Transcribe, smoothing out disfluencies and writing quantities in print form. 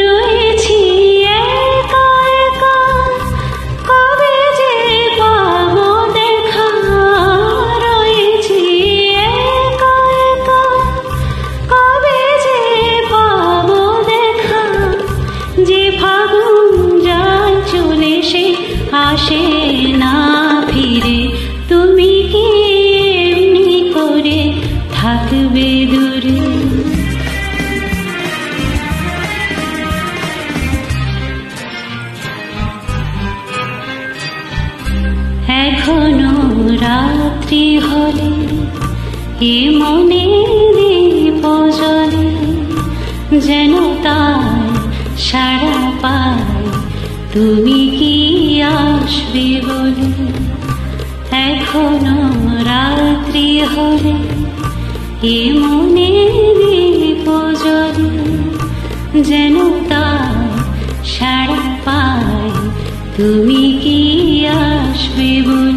রয়েছি একা একা, কবে যে পাবো দেখা। রয়েছি একা একা, কবে যে পাবো দেখা। যে ফাগুন যায় চলে সে আসে না ফিরে, তুমি কি এমনি করে থাকবে দূরে। এখনো রাত্রি হলে এ মনে দীপ জ্বলে, যেন তার সাড়া পায় তুমি কি আসবে বলে। এখনো রাত্রি হলে এ মনে দীপ জ্বলে, যেন তার সাড়া পায় তুমি কি আসবে বলে।